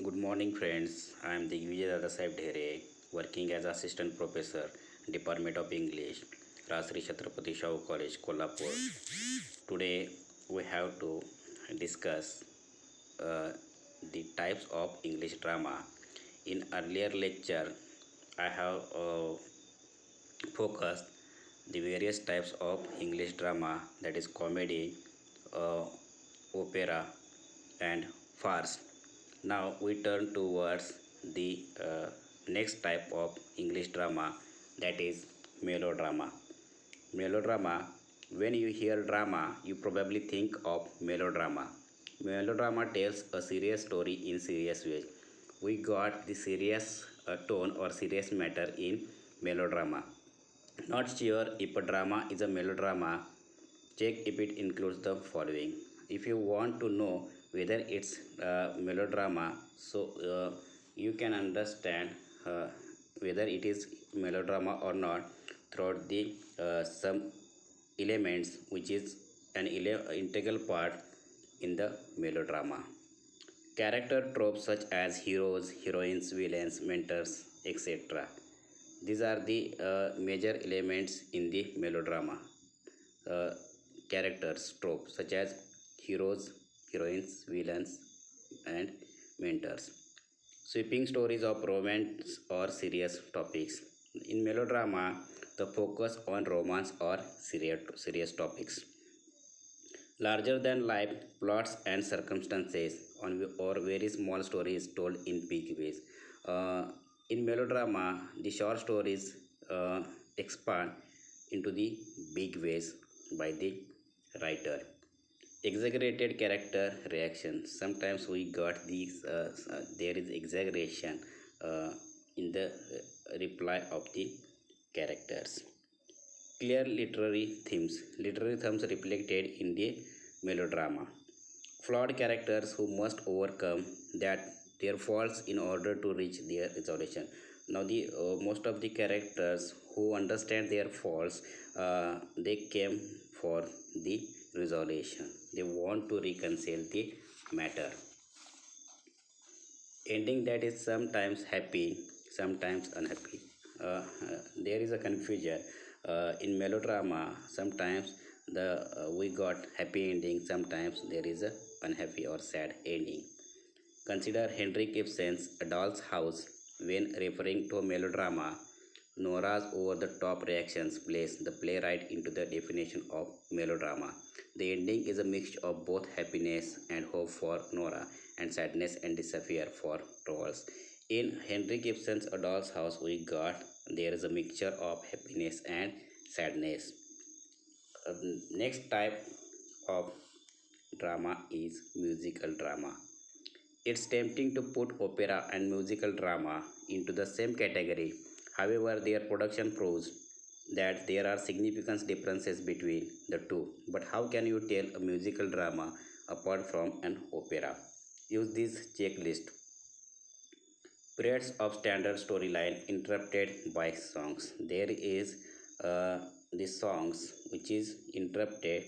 Good morning, friends. I am Digvijay Dadasaheb Dhere, working as Assistant Professor, Department of English, Rajshri Chhatrapati Shahu College, Kolhapur. Today, we have to discuss uh, the types of English drama. In earlier lecture, I have focused the various types of English drama, that is comedy, uh, opera, and farce. Now we turn towards the next type of English drama, that is melodrama. Melodrama, when you hear drama, you probably think of melodrama. Melodrama tells a serious story in serious ways. We got the serious tone or serious matter in melodrama. Not sure if a drama is a melodrama. Check if it includes the following. If you want to know whether it's melodrama, so you can understand uh, whether it is melodrama or not throughout the some elements which is an integral part in the melodrama. Character tropes such as heroes, heroines, villains, mentors, etc. These are the major elements in the melodrama. Uh, Characters tropes such as heroes, heroines, villains, and mentors. Sweeping stories of romance or serious topics. In melodrama, the focus on romance or serious topics. Larger than life plots and circumstances on or very small stories told in big ways. Uh, in melodrama, the short stories expand into the big ways by the writer. Exaggerated character reactions. Sometimes we got these. There is exaggeration in the reply of the characters. Clear literary themes. Literary themes reflected in the melodrama. Flawed characters who must overcome that their faults in order to reach their resolution. Now, the most of the characters who understand their faults, they came for the resolution. They want to reconcile the matter. Ending that is sometimes happy, sometimes unhappy. There is a confusion in melodrama. Sometimes the we got happy ending, sometimes there is a unhappy or sad ending. Consider Henrik Ibsen's A Doll's House. When referring to a melodrama, Nora's over-the-top reactions place the playwright into the definition of melodrama. The ending is a mixture of both happiness and hope for Nora and sadness and despair for trolls. In Henrik Ibsen's A Doll's House, we got there is a mixture of happiness and sadness. Next type of drama is musical drama. It's tempting to put opera and musical drama into the same category. However, their production proves that there are significant differences between the two. But how can you tell a musical drama apart from an opera? Use this checklist. Periods of standard storyline interrupted by songs. There is the songs which is interrupted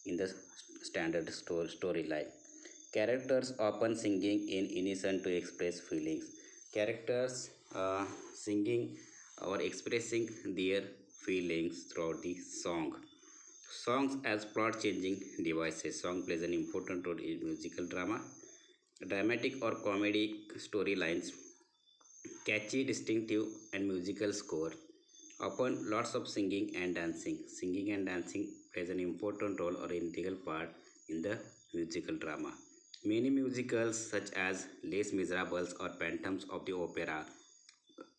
in the standard storyline. Characters often singing in unison to express feelings. Characters singing or expressing their feelings throughout the song. Songs as plot changing devices. Song plays an important role in musical drama. Dramatic or comedy storylines, catchy, distinctive, and musical score. Often lots of singing and dancing. Singing and dancing plays an important role or integral part in the musical drama. Many musicals such as Les Miserables or Phantoms of the Opera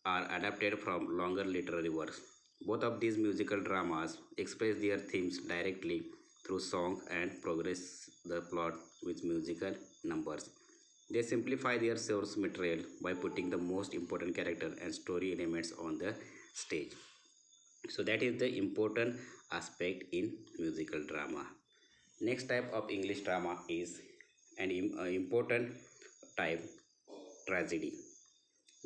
are adapted from longer literary works. Both of these musical dramas express their themes directly through song and progress the plot with musical numbers. They simplify their source material by putting the most important character and story elements on the stage. So that is the important aspect in musical drama. Next type of English drama is an important type, tragedy.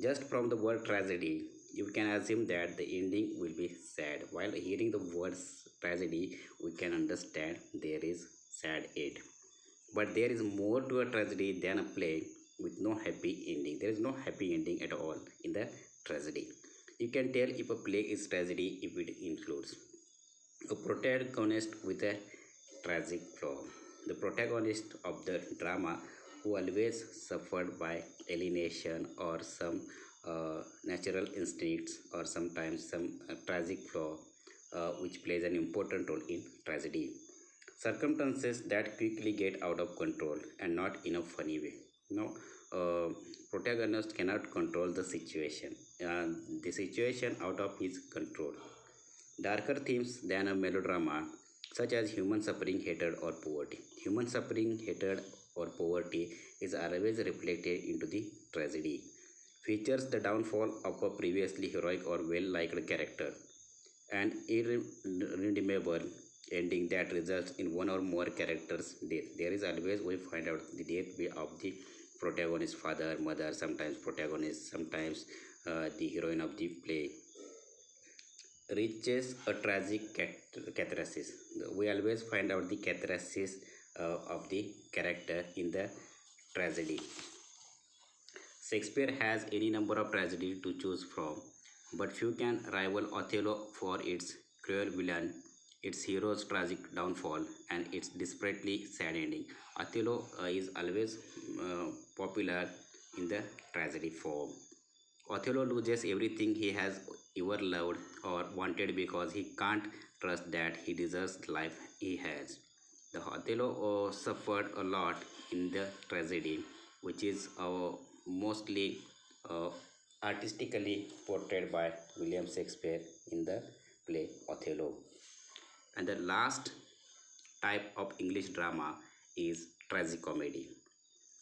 Just from the word tragedy, you can assume that the ending will be sad. While hearing the words tragedy, we can understand there is sad end. But there is more to a tragedy than a play. with no happy ending. There is no happy ending at all in the tragedy. You can tell if a play is tragedy if it includes a protagonist with a tragic flaw. The protagonist of the drama who always suffered by alienation or some natural instincts or sometimes some tragic flaw which plays an important role in tragedy. Circumstances that quickly get out of control and not in a funny way. Uh, Protagonist cannot control the situation. The situation out of his control. Darker themes than a melodrama, such as human suffering, hatred, or poverty. Human suffering, hatred, or poverty is always reflected into the tragedy. Features the downfall of a previously heroic or well-liked character, an irredeemable ending that results in one or more characters' death. There is always we find out the death of the protagonist, father, mother, sometimes protagonist, sometimes the heroine of the play reaches a tragic catharsis. We always find out the catharsis of the character in the tragedy. Shakespeare has any number of tragedies to choose from, but few can rival Othello for its cruel villain, its hero's tragic downfall, and its desperately sad ending. Othello is always popular in the tragedy form. Othello loses everything he has ever loved or wanted because he can't trust that he deserves the life he has. The Othello suffered a lot in the tragedy, which is mostly uh, artistically portrayed by William Shakespeare in the play Othello. And the last type of English drama is tragicomedy.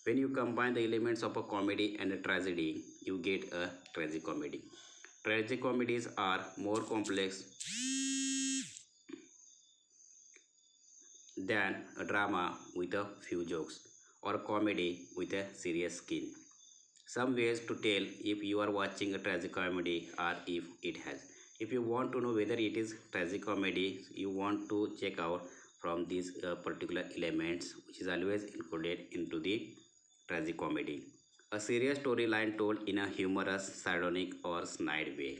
When you combine the elements of a comedy and a tragedy, you get a tragicomedy. Tragicomedies are more complex than a drama with a few jokes or a comedy with a serious skin. Some ways to tell if you are watching a tragicomedy or if it has. If you want to know whether it is tragicomedy, you want to check out from these particular elements which is always included into the tragicomedy. A serious storyline told in a humorous, sardonic or snide way.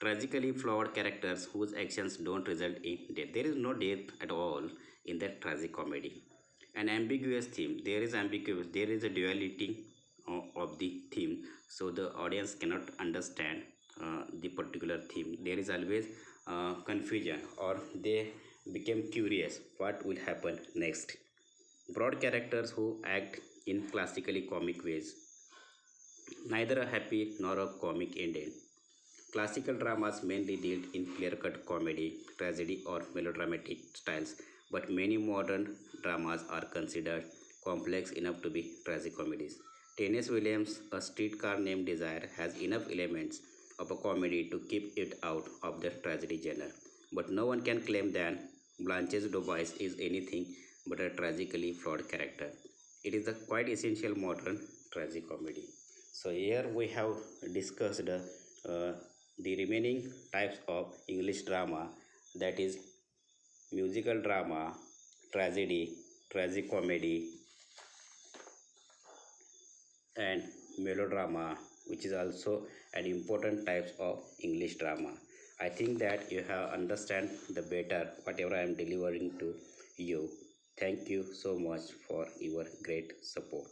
Tragically flawed characters whose actions don't result in death. There is no death at all in that tragicomedy. An ambiguous theme. There is ambiguous. There is a duality of the theme, so the audience cannot understand the particular theme. There is always confusion, or they become curious what will happen next. Broad characters who act in classically comic ways, neither a happy nor a comic ending. Classical dramas mainly deal in clear-cut comedy, tragedy, or melodramatic styles, but many modern dramas are considered complex enough to be tragicomedies. Tennessee Williams' A Streetcar Named Desire has enough elements of a comedy to keep it out of the tragedy genre, but no one can claim that Blanche Dubois is anything but a tragically flawed character. It is a quite essential modern tragicomedy. So here we have discussed the remaining types of English drama, that is musical drama, tragedy, tragicomedy, and melodrama, which is also an important types of English drama. I think that you have understand the better whatever I am delivering to you. Thank you so much for your great support.